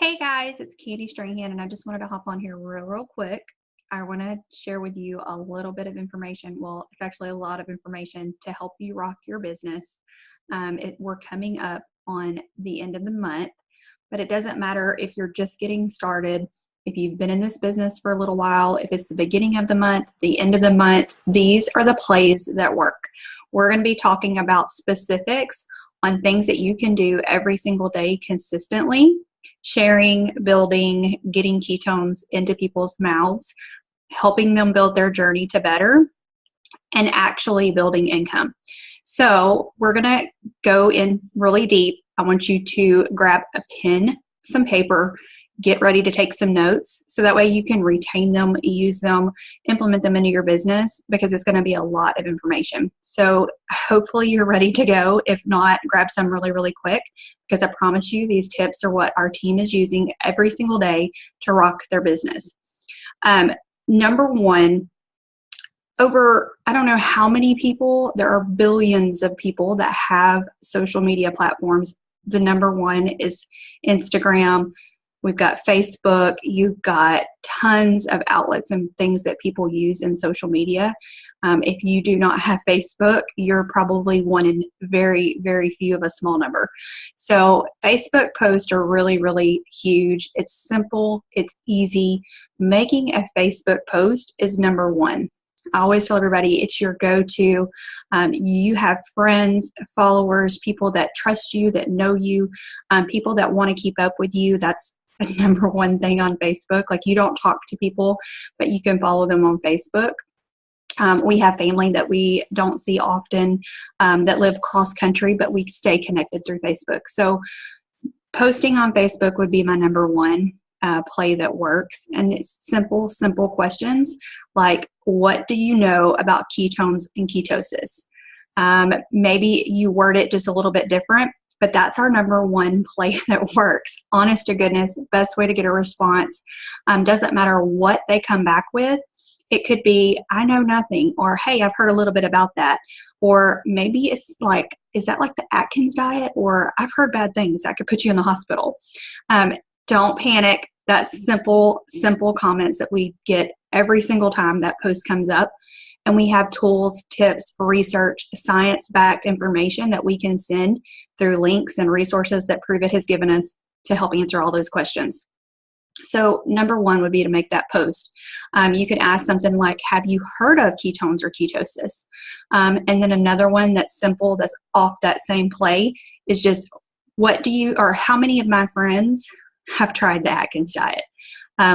Hey guys, it's Katie Strahan, and I just wanted to hop on here real quick. I want to share with you a little bit of information. Well, it's actually a lot of information to help you rock your business. We're coming up on the end of the month, but it doesn't matter if you're just getting started, if you've been in this business for a little while, if it's the beginning of the month, the end of the month. These are the plays that work. We're going to be talking about specifics on things that you can do every single day consistently, sharing, building, getting ketones into people's mouths, helping them build their journey to better, and actually building income. So we're going to go in really deep. I want you to grab a pen, some paper, get ready to take some notes so that way you can retain them, use them, implement them into your business, because it's going to be a lot of information. So hopefully you're ready to go. If not, grab some really quick, because I promise you these tips are what our team is using every single day to rock their business. Number one, I don't know how many people, there are billions of people that have social media platforms. The number one is Instagram. We've got Facebook. You've got tons of outlets and things that people use in social media. If you do not have Facebook, you're probably one in very few of a small number. So Facebook posts are really huge. It's simple. It's easy. Making a Facebook post is number one. I always tell everybody it's your go-to. You have friends, followers, people that trust you, that know you, people that want to keep up with you. That's a number one thing on Facebook. Like, you don't talk to people, but you can follow them on Facebook. We have family that we don't see often that live cross country, but we stay connected through Facebook. So posting on Facebook would be my number one play that works. And it's simple questions like, what do you know about ketones and ketosis? Maybe you word it just a little bit different, but that's our number one play that works. Honest to goodness, best way to get a response. Doesn't matter what they come back with. It could be, I know nothing, or hey, I've heard a little bit about that. Or maybe it's like, is that like the Atkins diet? Or I've heard bad things that could put you in the hospital. Don't panic. That's simple comments that we get every single time that post comes up. And we have tools, tips, research, science-backed information that we can send through links and resources that Prove It has given us to help answer all those questions. So number one would be to make that post. You could ask something like, have you heard of ketones or ketosis? And then another one that's simple, that's off that same play, is just, how many of my friends have tried the Atkins diet?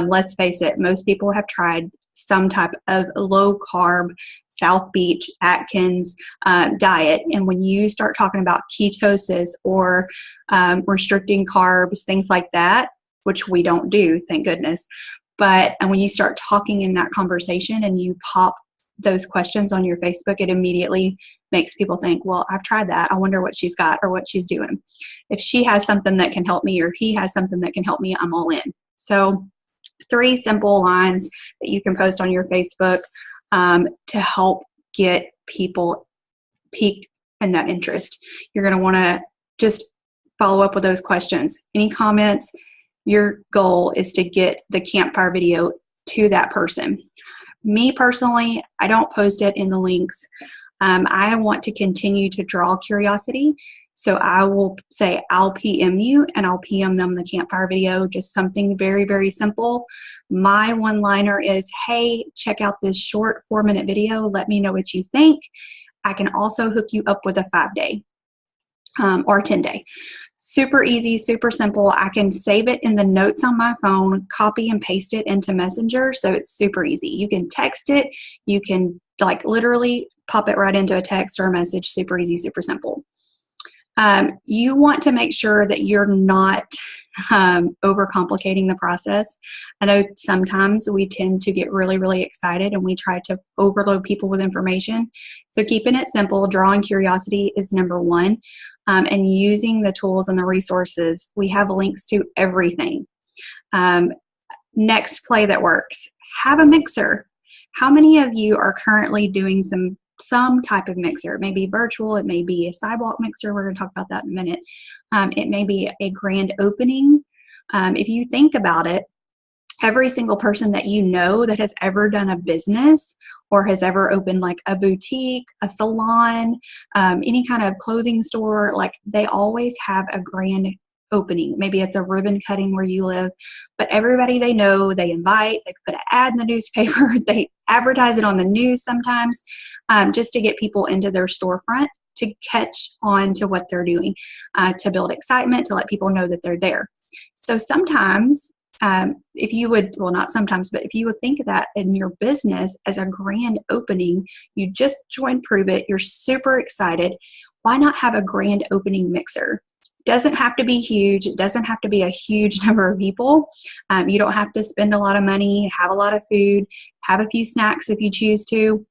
Let's face it, most people have tried some type of low carb, South Beach, Atkins diet. And when you start talking about ketosis or restricting carbs, things like that, which we don't do, thank goodness. And when you start talking in that conversation and you pop those questions on your Facebook, it immediately makes people think, well, I've tried that. I wonder what she's got or what she's doing. If she has something that can help me, or if he has something that can help me, I'm all in. So 3 simple lines that you can post on your Facebook to help get people piqued in that interest. You're going to want to just follow up with those questions. Any comments? Your goal is to get the campfire video to that person. Me personally, I don't post it in the links. I want to continue to draw curiosity. So I will say, I'll PM you, and I'll PM them the campfire video, just something very simple. My one-liner is, hey, check out this short 4-minute video. Let me know what you think. I can also hook you up with a 5-day or 10-day. Super easy, super simple. I can save it in the notes on my phone, copy and paste it into Messenger, so it's super easy. You can text it. You can literally pop it right into a text or a message. Super easy, super simple. You want to make sure that you're not overcomplicating the process. I know sometimes we tend to get really excited and we try to overload people with information. So keeping it simple, drawing curiosity is number one. And using the tools and the resources. We have links to everything. Next play that works, have a mixer. How many of you are currently doing some type of mixer? It may be virtual, it may be a sidewalk mixer. We're going to talk about that in a minute. It may be a grand opening. If you think about it, every single person that you know that has ever done a business or has ever opened like a boutique, a salon, any kind of clothing store, like they always have a grand opening. Maybe it's a ribbon cutting where you live, but everybody they know, they invite, they put an ad in the newspaper, they advertise it on the news sometimes, just to get people into their storefront to catch on to what they're doing, to build excitement, to let people know that they're there. So sometimes, if you would, well, not sometimes, but if you would think of that in your business as a grand opening, you just joined Prove It, you're super excited. Why not have a grand opening mixer? Doesn't have to be huge. It doesn't have to be a huge number of people. You don't have to spend a lot of money, have a lot of food, have a few snacks if you choose to.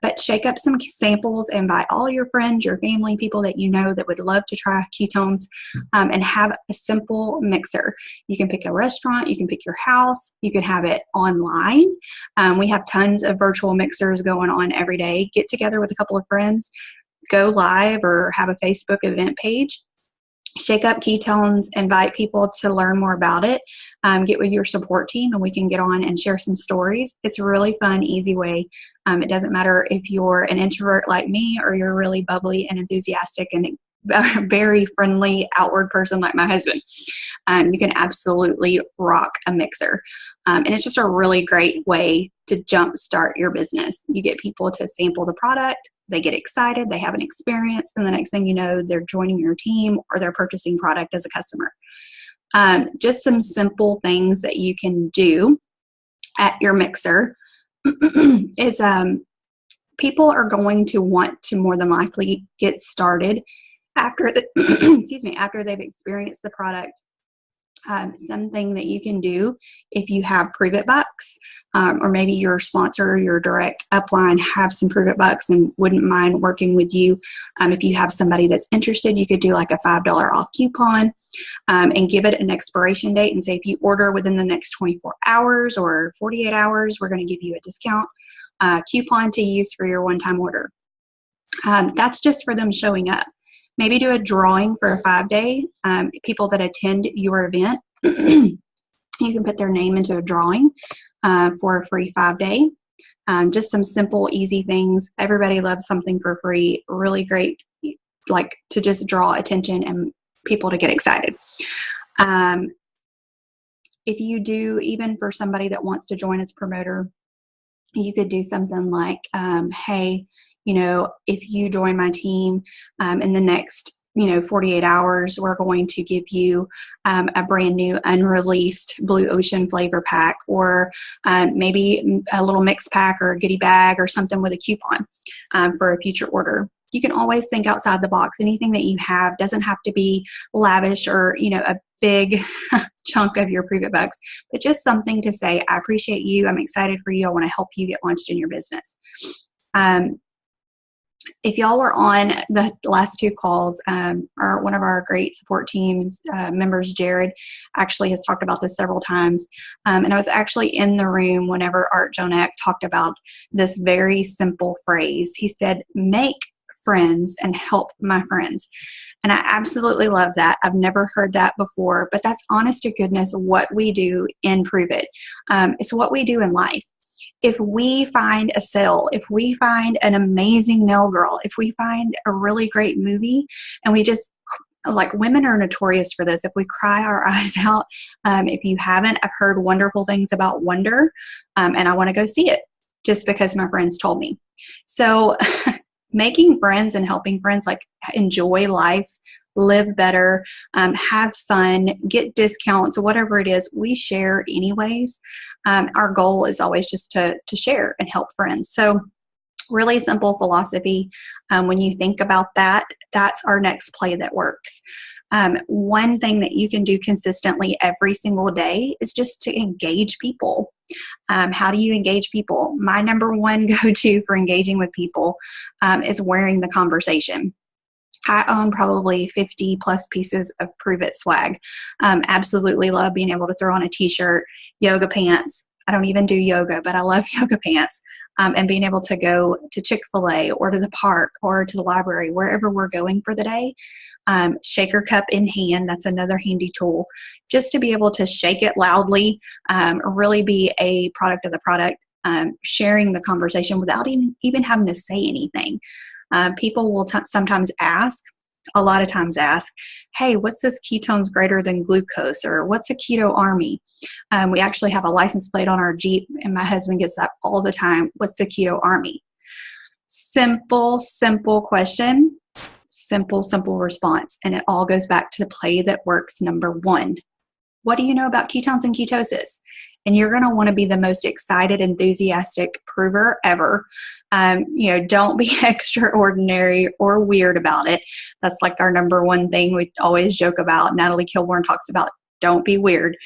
But shake up some samples, invite all your friends, your family, people that you know that would love to try ketones, and have a simple mixer. You can pick a restaurant, you can pick your house, you can have it online. We have tons of virtual mixers going on every day. Get together with a couple of friends, go live or have a Facebook event page. Shake up ketones, invite people to learn more about it, get with your support team and we can get on and share some stories. It's a really fun, easy way. It doesn't matter if you're an introvert like me or you're really bubbly and enthusiastic and a very friendly outward person like my husband. You can absolutely rock a mixer. And it's just a really great way to jumpstart your business. You get people to sample the product, they get excited, they have an experience, and the next thing you know, they're joining your team or they're purchasing product as a customer. Just some simple things that you can do at your mixer is people are going to want to more than likely get started after after they've experienced the product. Something that you can do if you have Prove It bucks, or maybe your sponsor, your direct upline have some Prove It bucks and wouldn't mind working with you. If you have somebody that's interested, you could do like a $5 off coupon, and give it an expiration date and say, if you order within the next 24 hours or 48 hours, we're going to give you a discount coupon to use for your one-time order. That's just for them showing up. Maybe do a drawing for a 5-day. People that attend your event, you can put their name into a drawing for a free 5-day. Just some simple, easy things. Everybody loves something for free. Really great, like to just draw attention and people to get excited. If you do, even for somebody that wants to join as a promoter, you could do something like, hey, if you join my team in the next, 48 hours, we're going to give you a brand new unreleased Blue Ocean flavor pack, or maybe a little mix pack or a goodie bag or something with a coupon for a future order. You can always think outside the box. Anything that you have doesn't have to be lavish or, a big chunk of your Prove It bucks, but just something to say, I appreciate you. I'm excited for you. I want to help you get launched in your business. If y'all were on the last 2 calls, one of our great support teams members, Jared, actually has talked about this several times. And I was actually in the room whenever Art Jonak talked about this very simple phrase. He said, make friends and help my friends. And I absolutely love that. I've never heard that before, but that's honest to goodness what we do in Prove It. It's what we do in life. If we find a sale, if we find an amazing nail girl, if we find a really great movie, and we just, like, women are notorious for this, if we cry our eyes out, if you haven't, I've heard wonderful things about Wonder, and I want to go see it just because my friends told me. So making friends and helping friends, like, enjoy life, live better, have fun, get discounts, whatever it is, we share anyways. Our goal is always just to share and help friends. So really simple philosophy. When you think about that, that's our next play that works. One thing that you can do consistently every single day is just to engage people. How do you engage people? My number one go-to for engaging with people is wearing the conversation. I own probably 50 plus pieces of Prove It swag. Absolutely love being able to throw on a t-shirt, yoga pants. I don't even do yoga, but I love yoga pants. And being able to go to Chick-fil-A or to the park or to the library, wherever we're going for the day. shaker cup in hand. That's another handy tool, just to be able to shake it loudly, really be a product of the product, sharing the conversation without even having to say anything. People will sometimes ask, a lot of times ask, hey, what's this ketones greater than glucose? Or what's a keto army? We actually have a license plate on our Jeep, and my husband gets that all the time. What's the keto army? Simple question, simple response. And it all goes back to the play that works number one. What do you know about ketones and ketosis? And you're going to want to be the most excited, enthusiastic prover ever. Don't be extraordinary or weird about it. That's like our number one thing we always joke about. Natalie Kilborn talks about, don't be weird.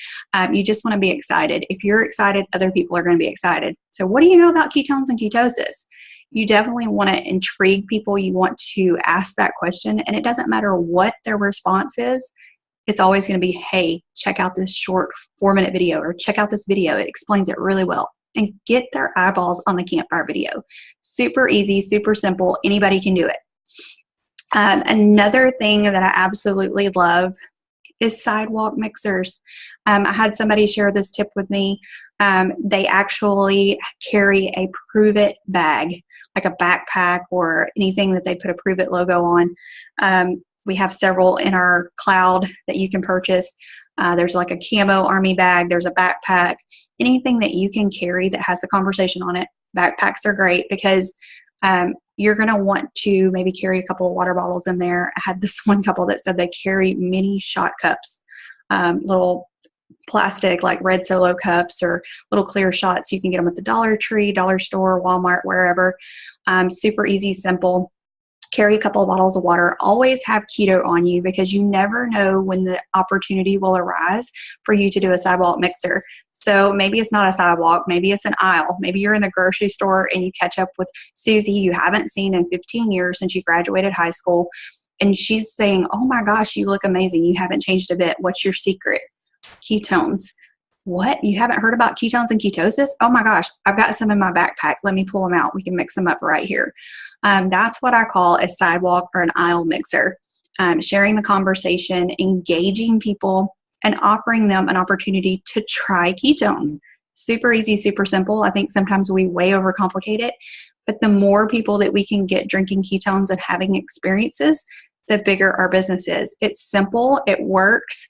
You just want to be excited. If you're excited, other people are going to be excited. So what do you know about ketones and ketosis? You definitely want to intrigue people. You want to ask that question, and it doesn't matter what their response is. It's always going to be, hey, check out this short 4-minute video, or check out this video. It explains it really well. And get their eyeballs on the campfire video. Super easy, super simple. Anybody can do it. Another thing that I absolutely love is sidewalk mixers. I had somebody share this tip with me. They actually carry a Prove It bag, like a backpack or anything that they put a Prove It logo on. We have several in our cloud that you can purchase. There's like a camo army bag. There's a backpack. Anything that you can carry that has the conversation on it. Backpacks are great because you're going to want to maybe carry a couple of water bottles in there. I had this one couple that said they carry mini shot cups, little plastic like red Solo cups or little clear shots. You can get them at the Dollar Tree, Dollar Store, Walmart, wherever. Super easy, simple. Carry a couple of bottles of water. Always have keto on you because you never know when the opportunity will arise for you to do a sidewalk mixer. So maybe it's not a sidewalk, maybe it's an aisle. Maybe you're in the grocery store and you catch up with Susie you haven't seen in 15 years since you graduated high school. And she's saying, oh my gosh, you look amazing. You haven't changed a bit. What's your secret? Ketones. What? You haven't heard about ketones and ketosis? Oh my gosh, I've got some in my backpack. Let me pull them out. We can mix them up right here. That's what I call a sidewalk or an aisle mixer. Sharing the conversation, engaging people, and offering them an opportunity to try ketones. Super easy, super simple. I think sometimes we way overcomplicate it, but the more people that we can get drinking ketones and having experiences, the bigger our business is. It's simple, it works.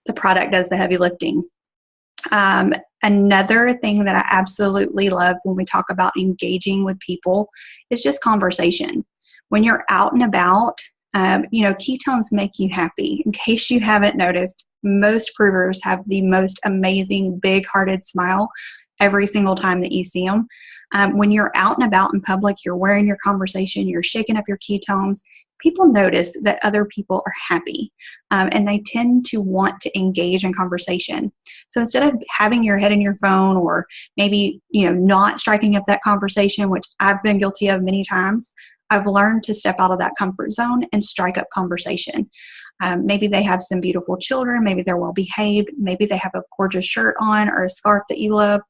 The product does the heavy lifting. Another thing that I absolutely love when we talk about engaging with people is just conversation. When you're out and about, ketones make you happy. In case you haven't noticed, most provers have the most amazing, big-hearted smile every single time that you see them. When you're out and about in public, you're wearing your conversation, you're shaking up your ketones, people notice that other people are happy, and they tend to want to engage in conversation. So instead of having your head in your phone or maybe, not striking up that conversation, which I've been guilty of many times, I've learned to step out of that comfort zone and strike up conversation. Maybe they have some beautiful children. Maybe they're well behaved. Maybe they have a gorgeous shirt on or a scarf that you love.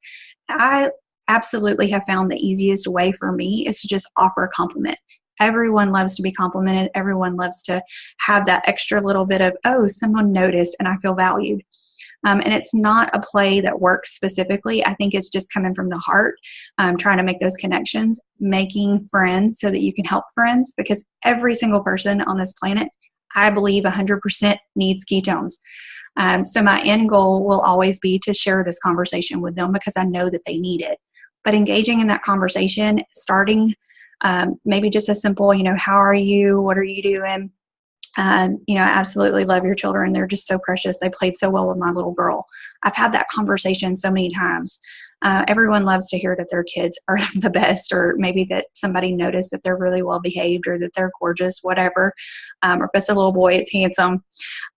I absolutely have found the easiest way for me is to just offer a compliment. Everyone loves to be complimented. Everyone loves to have that extra little bit of, oh, someone noticed and I feel valued. And it's not a play that works specifically. I think it's just coming from the heart, trying to make those connections, making friends so that you can help friends, because every single person on this planet, I believe 100% needs ketones. So my end goal will always be to share this conversation with them because I know that they need it. But engaging in that conversation, starting maybe just a simple, how are you? What are you doing? I absolutely love your children. They're just so precious. They played so well with my little girl. I've had that conversation so many times. Everyone loves to hear that their kids are the best, or maybe that somebody noticed that they're really well behaved or that they're gorgeous, whatever. Or if it's a little boy, it's handsome.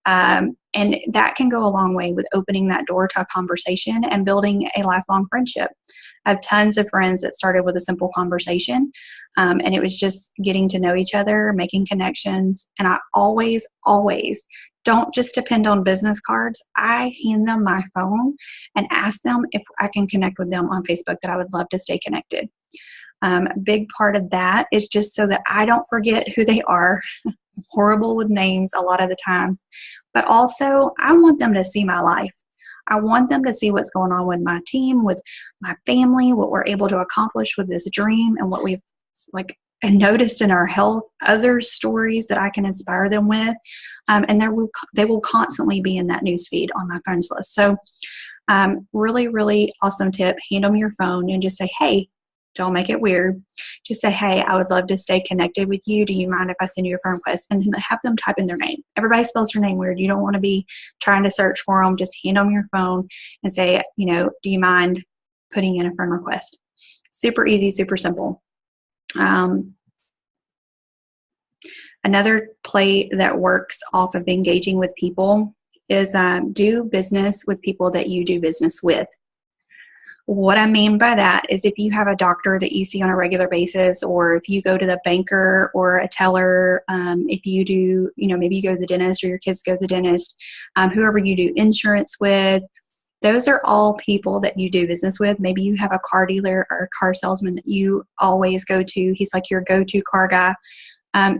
And that can go a long way with opening that door to a conversation and building a lifelong friendship. I have tons of friends that started with a simple conversation, and it was just getting to know each other, making connections. And I always don't just depend on business cards. I hand them my phone and ask them if I can connect with them on Facebook, that I would love to stay connected. A big part of that is just so that I don't forget who they are. horrible with names a lot of the times, but also I want them to see my life. I want them to see what's going on with my team, with my family, what we're able to accomplish with this dream, and what we've like and noticed in our health, other stories that I can inspire them with. And they will constantly be in that news feed on my friends list. So really, really awesome tip. Hand them your phone and just say, hey, don't make it weird. Just say, hey, I would love to stay connected with you. Do you mind if I send you a friend request? And then have them type in their name. Everybody spells their name weird. You don't want to be trying to search for them. Just hand them your phone and say, do you mind putting in a friend request? Super easy, super simple. Another play that works off of engaging with people is do business with people that you do business with. What I mean by that is if you have a doctor that you see on a regular basis, or if you go to the banker or a teller, if you do, maybe you go to the dentist or your kids go to the dentist, whoever you do insurance with, those are all people that you do business with. Maybe you have a car dealer or a car salesman that you always go to. He's like your go-to car guy.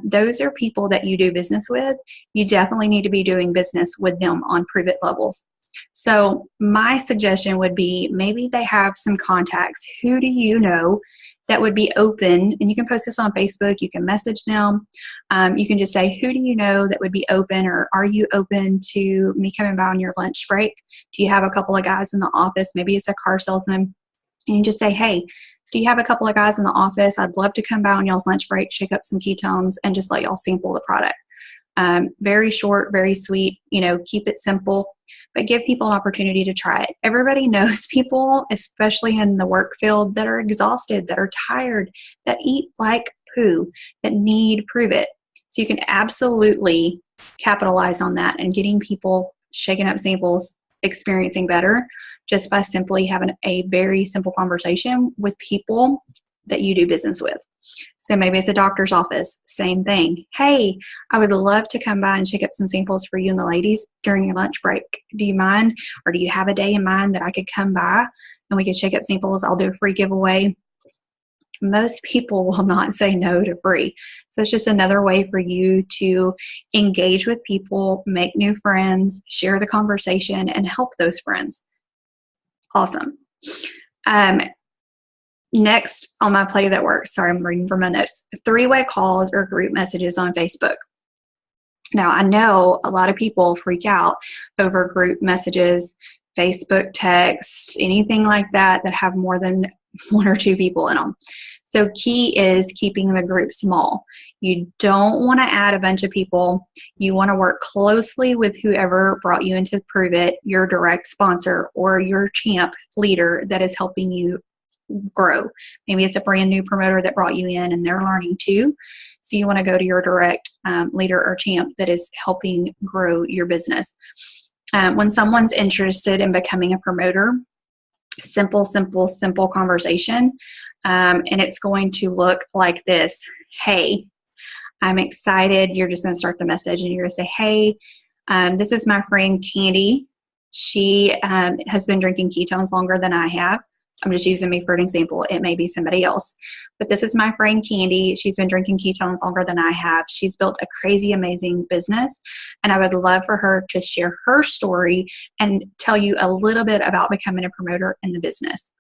Those are people that you do business with. You definitely need to be doing business with them on private levels. So my suggestion would be maybe they have some contacts. Who do you know that would be open? And you can post this on Facebook. You can message them. You can just say, who do you know that would be open, or are you open to me coming by on your lunch break? Do you have a couple of guys in the office? Maybe it's a car salesman. And you just say, hey, do you have a couple of guys in the office? I'd love to come by on y'all's lunch break, shake up some ketones, and just let y'all sample the product. Very short, very sweet, keep it simple, but give people an opportunity to try it. Everybody knows people, especially in the work field, that are exhausted, that are tired, that eat like poo, that need prove it. So you can absolutely capitalize on that and getting people shaking up samples, experiencing better just by simply having a very simple conversation with people that you do business with. So maybe it's a doctor's office, same thing. Hey, I would love to come by and shake up some samples for you and the ladies during your lunch break. Do you mind? Or do you have a day in mind that I could come by and we could shake up samples? I'll do a free giveaway. Most people will not say no to free. So it's just another way for you to engage with people, make new friends, share the conversation, and help those friends. Awesome. Next on my play that works, sorry, I'm reading from my notes, 3-way calls or group messages on Facebook. Now, I know a lot of people freak out over group messages, Facebook text, anything like that have more than 1 or 2 people in them. So key is keeping the group small. You don't want to add a bunch of people. You want to work closely with whoever brought you into Prove It, your direct sponsor or your champ leader that is helping you grow. Maybe it's a brand new promoter that brought you in and they're learning too. So you want to go to your direct leader or champ that is helping grow your business. When someone's interested in becoming a promoter, simple conversation. And it's going to look like this. Hey, I'm excited. You're just going to start the message and you're going to say, hey, this is my friend Candy. She has been drinking ketones longer than I have. I'm just using me for an example. It may be somebody else. But this is my friend Candy. She's been drinking ketones longer than I have. She's built a crazy, amazing business. And I would love for her to share her story and tell you a little bit about becoming a promoter in the business.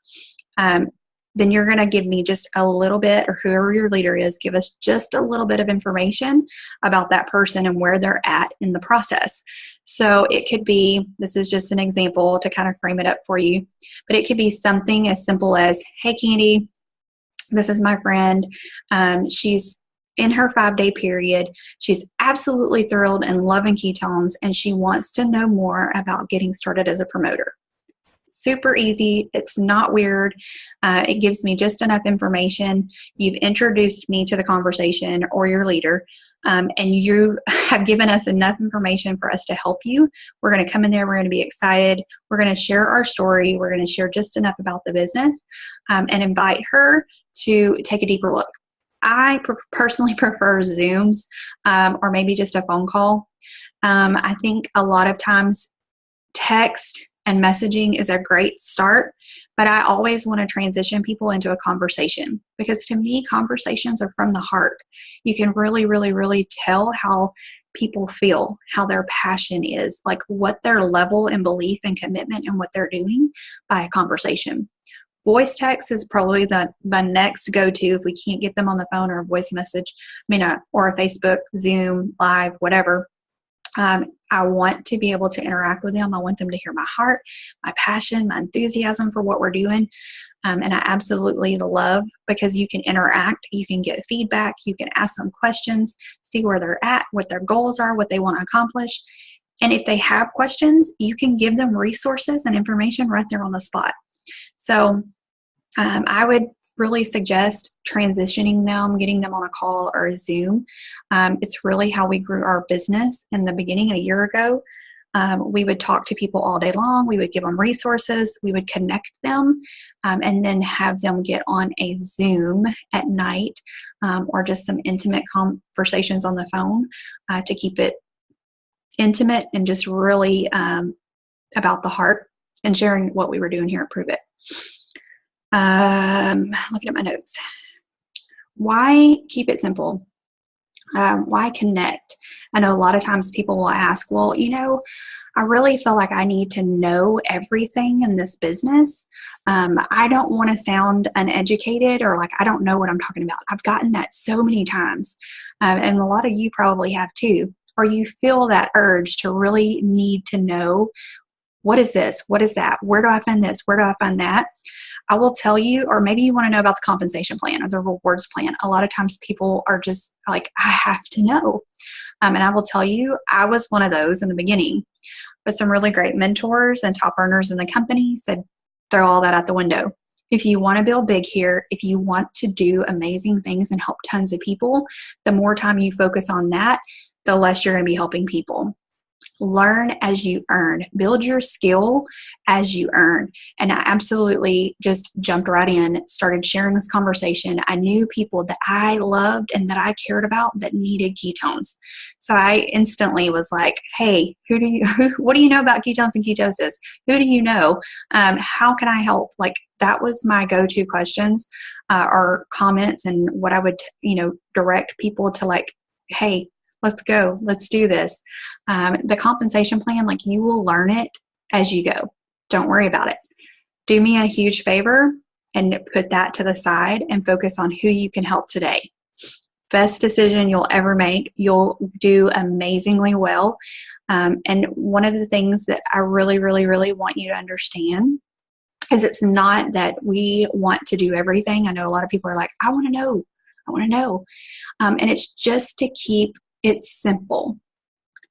Then you're going to give me just a little bit, or whoever your leader is, give us just a little bit of information about that person and where they're at in the process. So it could be, this is just an example to kind of frame it up for you, but it could be something as simple as, hey, Candy, this is my friend. She's in her 5-day period. She's absolutely thrilled and loving ketones, and she wants to know more about getting started as a promoter. Super easy. It's not weird. It gives me just enough information. You've introduced me to the conversation or your leader, and you have given us enough information for us to help you. We're going to come in there. We're going to be excited. We're going to share our story. We're going to share just enough about the business and invite her to take a deeper look. I personally prefer Zooms or maybe just a phone call. I think a lot of times text and messaging is a great start, but I always want to transition people into a conversation, because to me, conversations are from the heart. You can really, really, really tell how people feel, how their passion is, like what their level and belief and commitment and what they're doing by a conversation. Voice text is probably the next go-to if we can't get them on the phone, or a voice message, or a Facebook, Zoom, Live, whatever. I want to be able to interact with them. I want them to hear my heart, my passion, my enthusiasm for what we're doing. And I absolutely love, because you can interact, you can get feedback, you can ask them questions, see where they're at, what their goals are, what they want to accomplish. And if they have questions, you can give them resources and information right there on the spot. So I would really suggest transitioning them, getting them on a call or a Zoom. It's really how we grew our business in the beginning a year ago. We would talk to people all day long. We would give them resources. We would connect them, and then have them get on a Zoom at night, or just some intimate conversations on the phone, to keep it intimate and just really about the heart, and sharing what we were doing here at Prove It. Looking at my notes. Why keep it simple? Why connect? I know a lot of times people will ask, well, I really feel like I need to know everything in this business. I don't want to sound uneducated, or like I don't know what I'm talking about. I've gotten that so many times. And a lot of you probably have too. Or you feel that urge to really need to know, what is this? What is that? Where do I find this? Where do I find that? I will tell you, or maybe you want to know about the compensation plan or the rewards plan. A lot of times people are just like, I have to know. And I will tell you, I was one of those in the beginning, but some really great mentors and top earners in the company said, throw all that out the window. If you want to build big here, if you want to do amazing things and help tons of people, the more time you focus on that, the less you're going to be helping people. Learn as you earn. Build your skill as you earn. And I absolutely just jumped right in, started sharing this conversation. I knew people that I loved and that I cared about that needed ketones. So I instantly was like, hey, what do you know about ketones and ketosis? Who do you know? How can I help? Like, that was my go-to questions, or comments, and what I would, direct people to, like, hey, let's go. Let's do this. The compensation plan, like, you will learn it as you go. Don't worry about it. Do me a huge favor and put that to the side and focus on who you can help today. Best decision you'll ever make. You'll do amazingly well. And one of the things that I really, really, really want you to understand is it's not that we want to do everything. I know a lot of people are like, I want to know. And it's just to keep it's simple.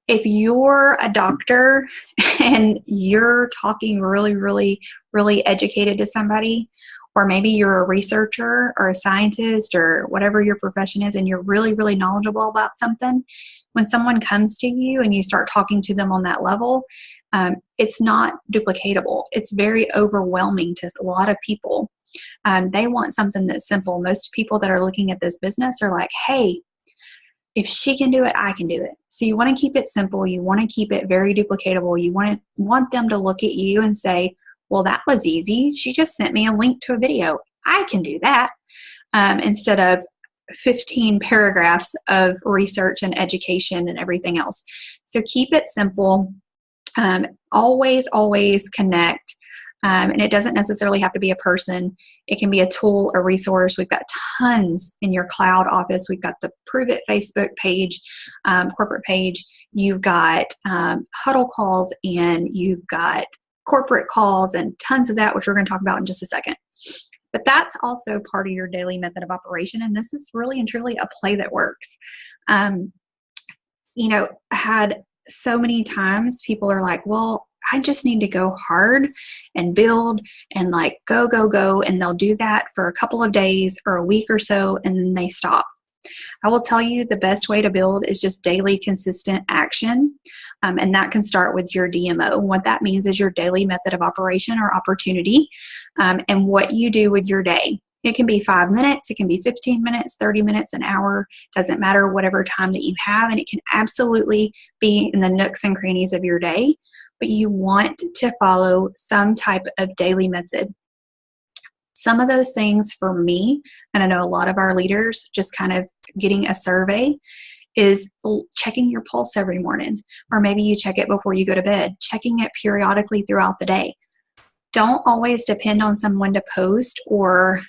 If you're a doctor and you're talking really, really, really educated to somebody, or maybe you're a researcher or a scientist or whatever your profession is, and you're really, really knowledgeable about something, when someone comes to you and you start talking to them on that level, it's not duplicatable. It's very overwhelming to a lot of people. They want something that's simple. Most people that are looking at this business are like, hey, if she can do it, I can do it. So you want to keep it simple. You want to keep it very duplicatable. You want them to look at you and say, well, that was easy. She just sent me a link to a video. I can do that. Instead of 15 paragraphs of research and education and everything else. So keep it simple. Always, always connect. And it doesn't necessarily have to be a person. It can be a tool, a resource. We've got tons in your cloud office. We've got the Prove It Facebook page, corporate page. You've got huddle calls, and you've got corporate calls, and tons of that, which we're going to talk about in just a second. But that's also part of your daily method of operation. And this is really and truly a play that works. Had so many times people are like, well, I just need to go hard and build and like go. And they'll do that for a couple of days or a week or so, and then they stop. I will tell you the best way to build is just daily consistent action. And that can start with your DMO. And what that means is your daily method of operation or opportunity, and what you do with your day. It can be 5 minutes, it can be 15 minutes, 30 minutes, an hour, doesn't matter, whatever time that you have. And it can absolutely be in the nooks and crannies of your day. But you want to follow some type of daily method. Some of those things for me, and I know a lot of our leaders, just kind of getting a survey, is checking your pulse every morning, or maybe you check it before you go to bed, checking it periodically throughout the day. Don't always depend on someone to post or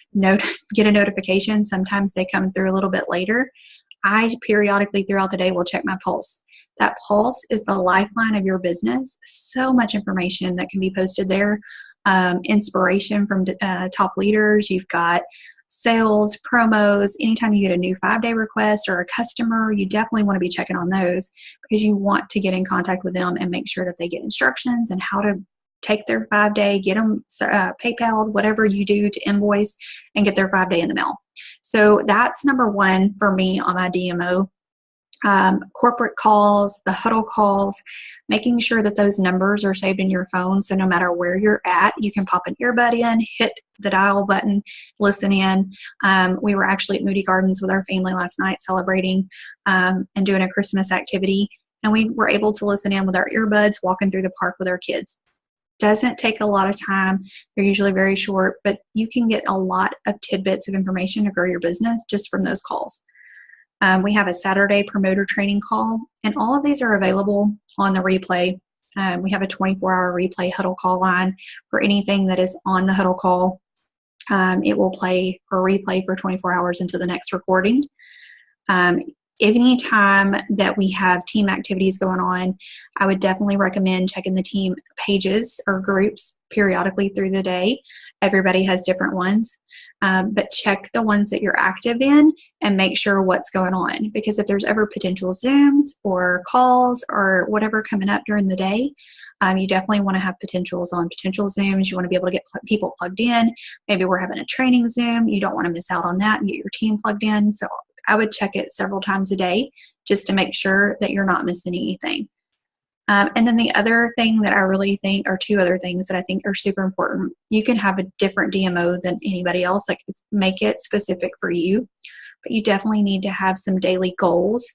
get a notification. Sometimes they come through a little bit later. I periodically throughout the day will check my pulse. That pulse is the lifeline of your business. So much information that can be posted there. Inspiration from top leaders. You've got sales, promos. Anytime you get a new 5-day request or a customer, you definitely want to be checking on those, because you want to get in contact with them and make sure that they get instructions and how to take their 5-day, get them PayPal, whatever you do to invoice, and get their 5-day in the mail. So that's number one for me on my DMO. Corporate calls, the huddle calls, making sure that those numbers are saved in your phone. So no matter where you're at, you can pop an earbud in, hit the dial button, listen in. We were actually at Moody Gardens with our family last night celebrating and doing a Christmas activity. And we were able to listen in with our earbuds, walking through the park with our kids. Doesn't take a lot of time. They're usually very short, but you can get a lot of tidbits of information to grow your business just from those calls. We have a Saturday promoter training call, and all of these are available on the replay. We have a 24-hour replay huddle call line for anything that is on the huddle call. It will play or replay for 24 hours until the next recording. Any time that we have team activities going on, I would definitely recommend checking the team pages or groups periodically through the day. Everybody has different ones, but check the ones that you're active in and make sure what's going on. Because if there's ever potential Zooms or calls or whatever coming up during the day, you definitely want to have potential Zooms. You want to be able to get people plugged in. Maybe we're having a training Zoom. You don't want to miss out on that and get your team plugged in. So I would check it several times a day just to make sure that you're not missing anything. And then the other thing that I really think, or two other things that I think are super important, you can have a different DMO than anybody else, like make it specific for you, but you definitely need to have some daily goals.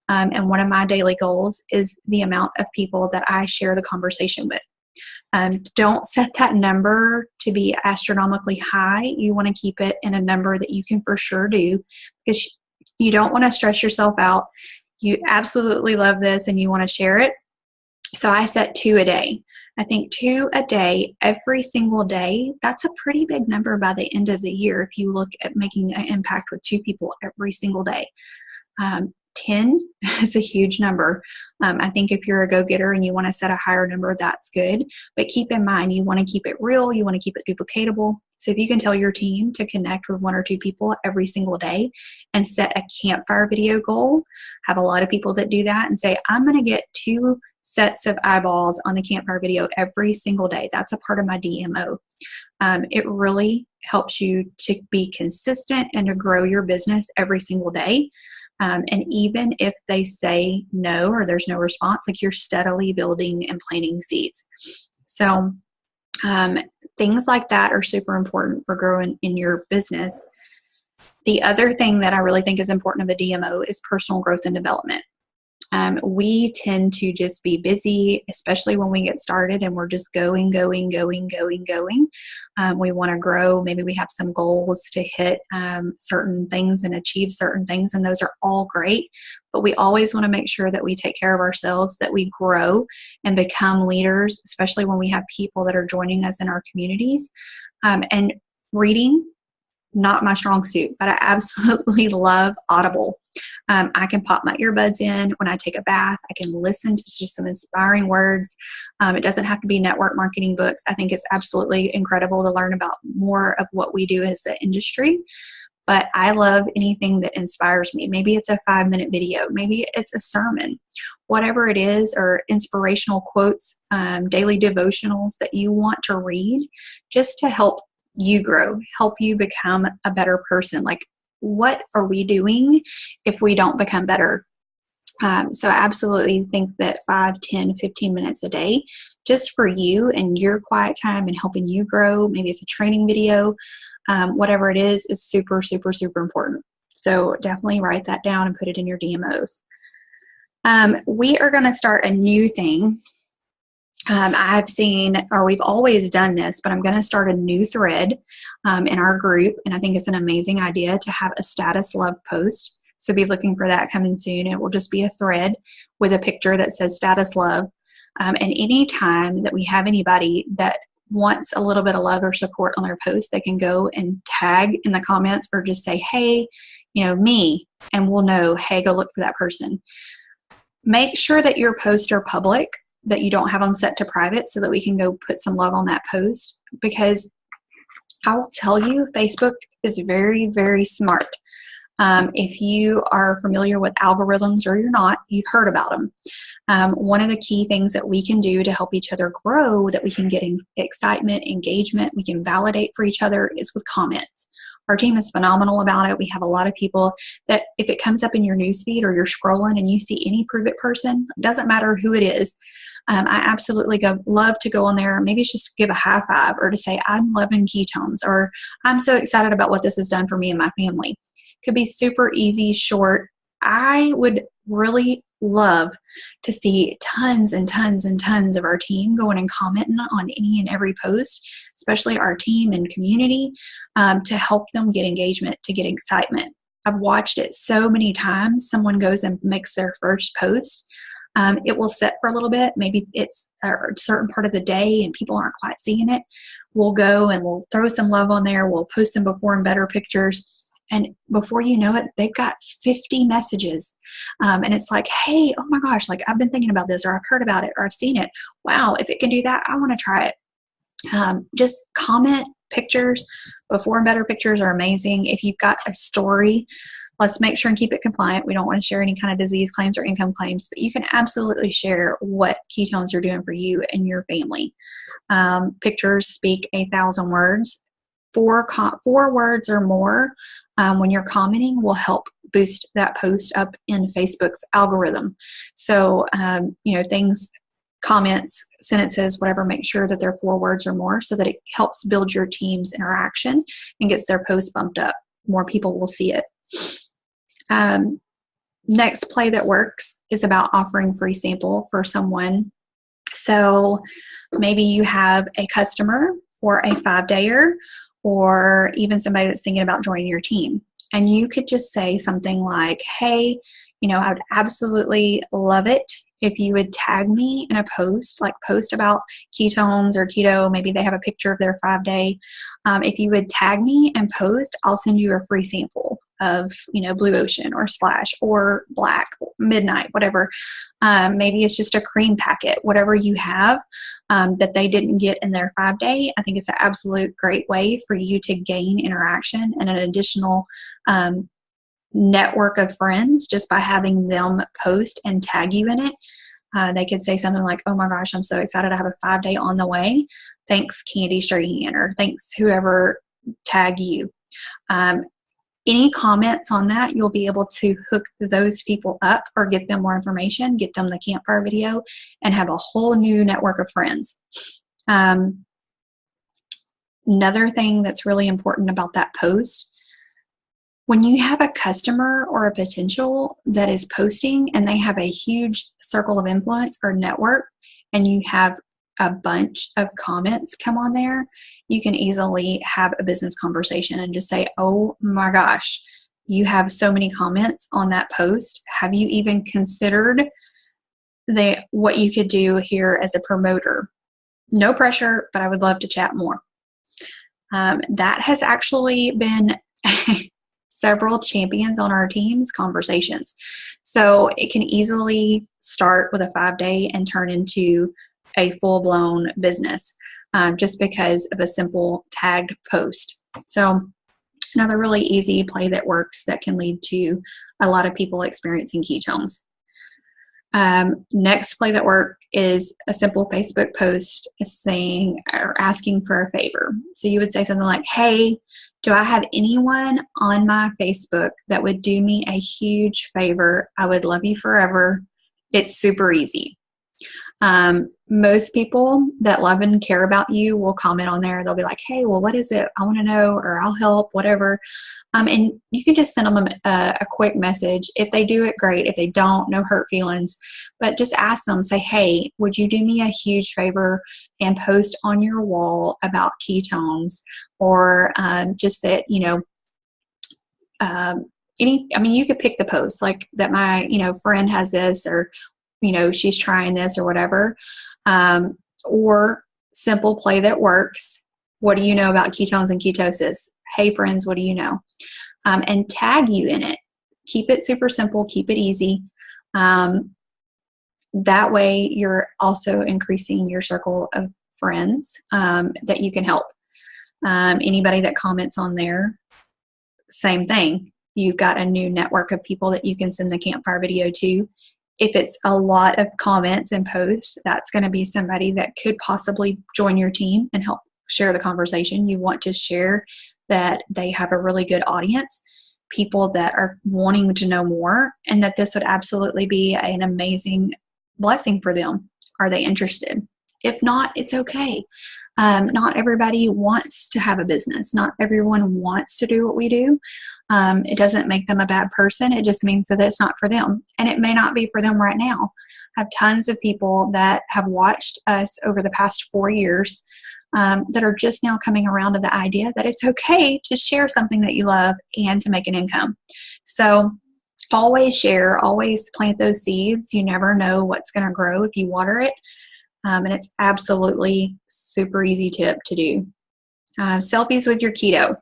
And one of my daily goals is the amount of people that I share the conversation with. Don't set that number to be astronomically high. You want to keep it in a number that you can for sure do, because you don't want to stress yourself out. You absolutely love this and you want to share it. So I set 2 a day. I think 2 a day, every single day, that's a pretty big number by the end of the year if you look at making an impact with 2 people every single day. 10 is a huge number. I think if you're a go-getter and you want to set a higher number, that's good. But keep in mind, you want to keep it real. You want to keep it duplicatable. So if you can tell your team to connect with 1 or 2 people every single day and set a campfire video goal, have a lot of people that do that and say, I'm going to get 2 sets of eyeballs on the campfire video every single day. That's a part of my DMO. It really helps you to be consistent and to grow your business every single day. And even if they say no or there's no response, like you're steadily building and planting seeds. So things like that are super important for growing in your business. The other thing that I really think is important of a DMO is personal growth and development. We tend to just be busy, especially when we get started and we're just going. We want to grow. Maybe we have some goals to hit certain things and achieve certain things, and those are all great. But we always want to make sure that we take care of ourselves, that we grow and become leaders, especially when we have people that are joining us in our communities. And reading, not my strong suit, but I absolutely love Audible. I can pop my earbuds in when I take a bath. I can listen to just some inspiring words. It doesn't have to be network marketing books. I think it's absolutely incredible to learn about more of what we do as an industry. But I love anything that inspires me. Maybe it's a 5-minute video. Maybe it's a sermon. Whatever it is, or inspirational quotes, daily devotionals that you want to read just to help you grow, help you become a better person. Like, what are we doing if we don't become better? So I absolutely think that 5, 10, 15 minutes a day just for you and your quiet time and helping you grow, maybe it's a training video, whatever it is super, super, super important. So definitely write that down and put it in your DMOs. We are going to start a new thing I've seen, or we've always done this, but I'm going to start a new thread in our group. And I think it's an amazing idea to have a status love post. So be looking for that coming soon. It will just be a thread with a picture that says status love. And any time that we have anybody that wants a little bit of love or support on their post, they can go and tag in the comments or just say, hey, me, and we'll know, hey, go look for that person. Make sure that your posts are public, that you don't have them set to private, so that we can go put some love on that post. Because I will tell you, Facebook is very, very smart. If you are familiar with algorithms or you're not, you've heard about them. One of the key things that we can do to help each other grow, that we can get excitement, engagement, we can validate for each other, is with comments. Our team is phenomenal about it. We have a lot of people that if it comes up in your newsfeed or you're scrolling and you see any Prove It person, it doesn't matter who it is, I absolutely love to go on there. Maybe it's just to give a high five or to say, I'm loving ketones, or I'm so excited about what this has done for me and my family. Could be super easy, short. I would really love to see tons and tons and tons of our team going and commenting on any and every post, especially our team and community, to help them get engagement, to get excitement. I've watched it so many times. Someone goes and makes their first post. It will sit for a little bit. Maybe it's a certain part of the day and people aren't quite seeing it. We'll go and we'll throw some love on there. We'll post some before and better pictures. And before you know it, they've got 50 messages. And it's like, hey, oh my gosh, like I've been thinking about this, or I've heard about it, or I've seen it. Wow, if it can do that, I want to try it. Just comment pictures. Before and better pictures are amazing. If you've got a story, let's make sure and keep it compliant. We don't want to share any kind of disease claims or income claims, but you can absolutely share what ketones are doing for you and your family. Pictures speak 1,000 words. Four words or more when you're commenting will help boost that post up in Facebook's algorithm. So, things, comments, sentences, whatever, make sure that they're 4 words or more, so that it helps build your team's interaction and gets their post bumped up. More people will see it. Next play that works is about offering free sample for someone. So maybe you have a customer or a 5-dayer, or even somebody that's thinking about joining your team. And you could just say something like, hey, I would absolutely love it if you would tag me in a post, like post about ketones or keto. Maybe they have a picture of their 5-day. If you would tag me and post, I'll send you a free sample of, Blue Ocean or Splash or Black, Midnight, whatever. Maybe it's just a cream packet, whatever you have that they didn't get in their 5-day. I think it's an absolute great way for you to gain interaction and an additional network of friends just by having them post and tag you in it. They could say something like, oh my gosh, I'm so excited to have a 5-day on the way. Thanks, Candy Strahan, or thanks, whoever tagged you. Any comments on that, you'll be able to hook those people up or get them more information, get them the campfire video, and have a whole new network of friends. Another thing that's really important about that post, when you have a customer or a potential that is posting and they have a huge circle of influence or network, and you have a bunch of comments come on there, you can easily have a business conversation and just say, oh my gosh, you have so many comments on that post. Have you even considered what you could do here as a promoter? No pressure, but I would love to chat more. That has actually been several champions on our team's conversations. So it can easily start with a 5-day and turn into a full-blown business just because of a simple tagged post. So another really easy play that works that can lead to a lot of people experiencing ketones. Next play that works is a simple Facebook post saying or asking for a favor. So you would say something like, hey, do I have anyone on my Facebook that would do me a huge favor? I would love you forever. It's super easy. Most people that love and care about you will comment on there. They'll be like, hey, well, what is it? I want to know, or I'll help, whatever. And you can just send them a quick message. If they do it, great. If they don't, no hurt feelings. But just ask them, say, hey, would you do me a huge favor and post on your wall about ketones? Or just that, you could pick the post, like that my, friend has this, or, she's trying this or whatever. Or simple play that works. What do you know about ketones and ketosis? Hey, friends, what do you know? And tag you in it. Keep it super simple. Keep it easy. That way, you're also increasing your circle of friends that you can help. Anybody that comments on there, same thing. You've got a new network of people that you can send the campfire video to. If it's a lot of comments and posts, that's going to be somebody that could possibly join your team and help share the conversation. You want to share that they have a really good audience, people that are wanting to know more, and that this would absolutely be an amazing blessing for them. Are they interested? If not, it's okay. Not everybody wants to have a business. Not everyone wants to do what we do. It doesn't make them a bad person. It just means that it's not for them. And it may not be for them right now. I have tons of people that have watched us over the past 4 years that are just now coming around to the idea that it's okay to share something that you love and to make an income. So always share, always plant those seeds. You never know what's going to grow if you water it. And it's absolutely super easy tip to do. Selfies with your keto.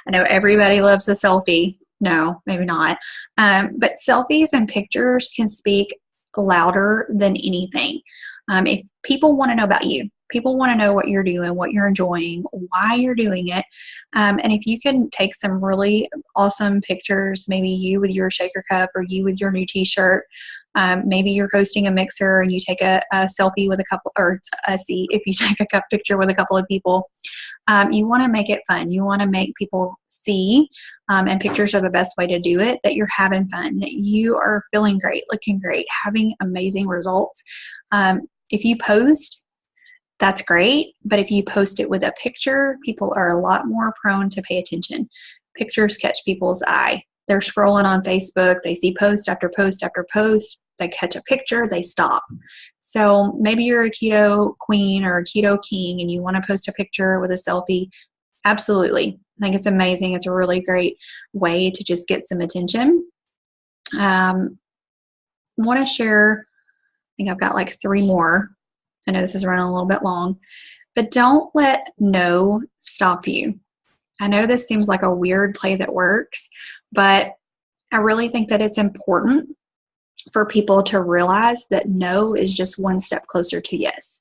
I know everybody loves a selfie. No, maybe not. But selfies and pictures can speak louder than anything. If people want to know about you, people want to know what you're doing, what you're enjoying, why you're doing it. And if you can take some really awesome pictures, maybe you with your shaker cup or you with your new t-shirt, maybe you're hosting a mixer and you take a selfie with a couple, or a seat if you take a cup picture with a couple of people. You want to make it fun. You want to make people see, and pictures are the best way to do it, that you're having fun, that you are feeling great, looking great, having amazing results. If you post, that's great. But if you post it with a picture, people are a lot more prone to pay attention. Pictures catch people's eye. They're scrolling on Facebook. They see post after post after post. They catch a picture. They stop. So maybe you're a keto queen or a keto king and you want to post a picture with a selfie. Absolutely. I think it's amazing. It's a really great way to just get some attention. Want to share, I think I've got like 3 more. I know this is running a little bit long, but don't let no stop you. I know this seems like a weird play that works, but I really think that it's important for people to realize that no is just one step closer to yes.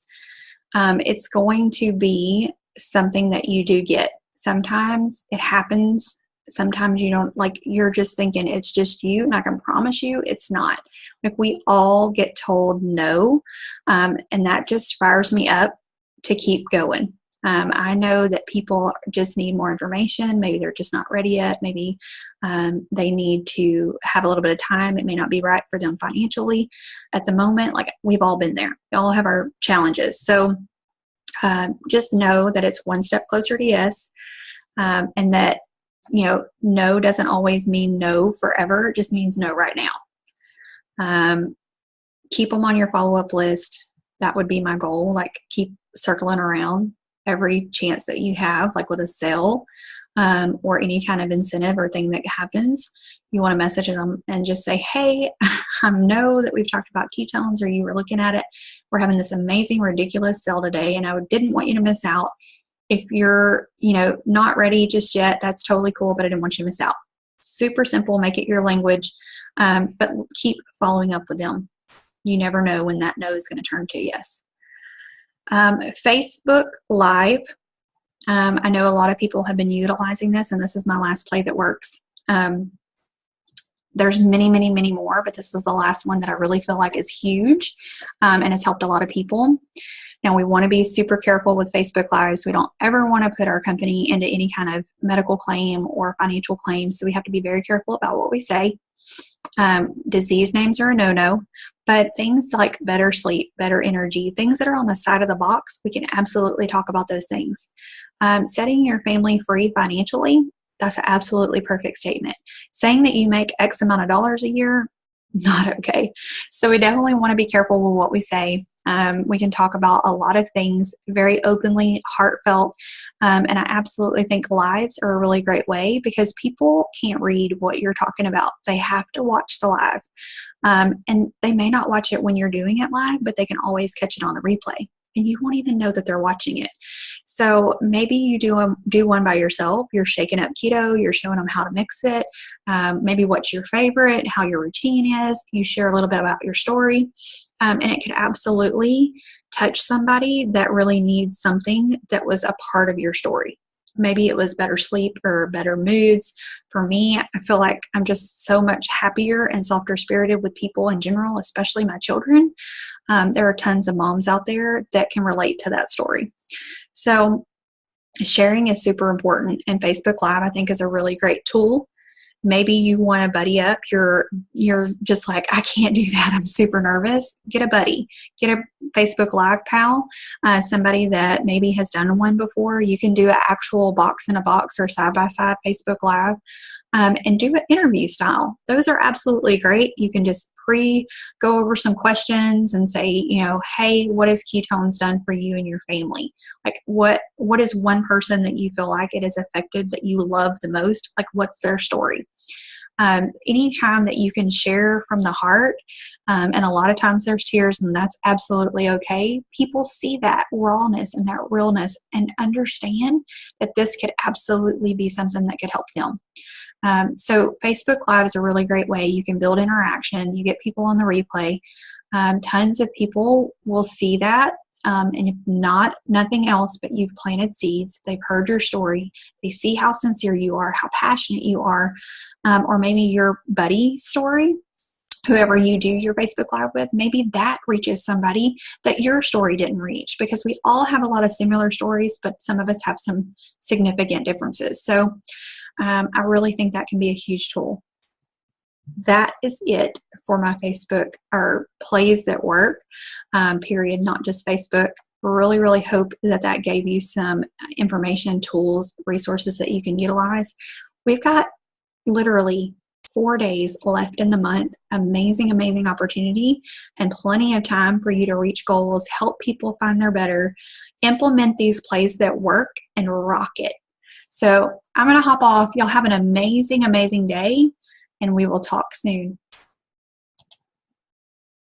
It's going to be something that you do get. Sometimes it happens. Sometimes you don't, like, you're just thinking it's just you, and I can promise you it's not. Like, we all get told no, and that just fires me up to keep going. I know that people just need more information. Maybe they're just not ready yet. Maybe they need to have a little bit of time. It may not be right for them financially at the moment. Like, we've all been there. We all have our challenges. So just know that it's one step closer to yes, and that, no doesn't always mean no forever. It just means no right now. Keep them on your follow-up list. That would be my goal. Like, keep circling around every chance that you have, like with a sale or any kind of incentive or thing that happens. You want to message them and just say, hey, I know that we've talked about ketones, or you were looking at it. We're having this amazing, ridiculous sale today, and I didn't want you to miss out. If you're, not ready just yet, that's totally cool, but I didn't want you to miss out. Super simple. Make it your language, but keep following up with them. You never know when that no is going to turn to yes. Facebook Live. I know a lot of people have been utilizing this, and this is my last play that works. There's many, many, many more, but this is the last one that I really feel like is huge, and it's helped a lot of people. Now, we want to be super careful with Facebook Lives. We don't ever want to put our company into any kind of medical claim or financial claim, so we have to be very careful about what we say. Disease names are a no-no, But things like better sleep, better energy, things that are on the side of the box, we can absolutely talk about those things. Setting your family free financially, that's an absolutely perfect statement. Saying that you make X amount of dollars a year, not okay. So we definitely want to be careful with what we say. We can talk about a lot of things very openly, heartfelt, and I absolutely think lives are a really great way because people can't read what you're talking about. They have to watch the live. And they may not watch it when you're doing it live, but they can always catch it on the replay. And you won't even know that they're watching it. So maybe you do one by yourself. You're shaking up keto. You're showing them how to mix it. Maybe what's your favorite, how your routine is. You share a little bit about your story. And it could absolutely touch somebody that really needs something that was a part of your story. Maybe it was better sleep or better moods. For me, I feel like I'm just so much happier and softer spirited with people in general, especially my children. There are tons of moms out there that can relate to that story. So sharing is super important, and Facebook Live, I think, is a really great tool. Maybe you want to buddy up. You're just like, I can't do that. I'm super nervous. Get a buddy. Get a Facebook Live pal, somebody that maybe has done one before. You can do an actual box in a box or side-by-side Facebook Live, and do an interview style. Those are absolutely great. You can just go over some questions and say, hey, what has ketones done for you and your family? Like what is one person that you feel like it has affected that you love the most? Like what's their story? Anytime that you can share from the heart, and a lot of times there's tears, and that's absolutely okay. People see that rawness and that realness and understand that this could absolutely be something that could help them. So Facebook Live is a really great way. You can build interaction. You get people on the replay. Tons of people will see that. And if nothing else, but you've planted seeds. They've heard your story. They see how sincere you are, how passionate you are, or maybe your buddy story, whoever you do your Facebook Live with, maybe that reaches somebody that your story didn't reach, because we all have a lot of similar stories, but some of us have some significant differences. So I really think that can be a huge tool. That is it for my Facebook or plays that work, period, not just Facebook. Really, really hope that gave you some information, tools, resources that you can utilize. We've got literally 4 days left in the month. Amazing, amazing opportunity and plenty of time for you to reach goals, help people find their better, implement these plays that work, and rock it. So I'm going to hop off. Y'all have an amazing, amazing day, and we will talk soon.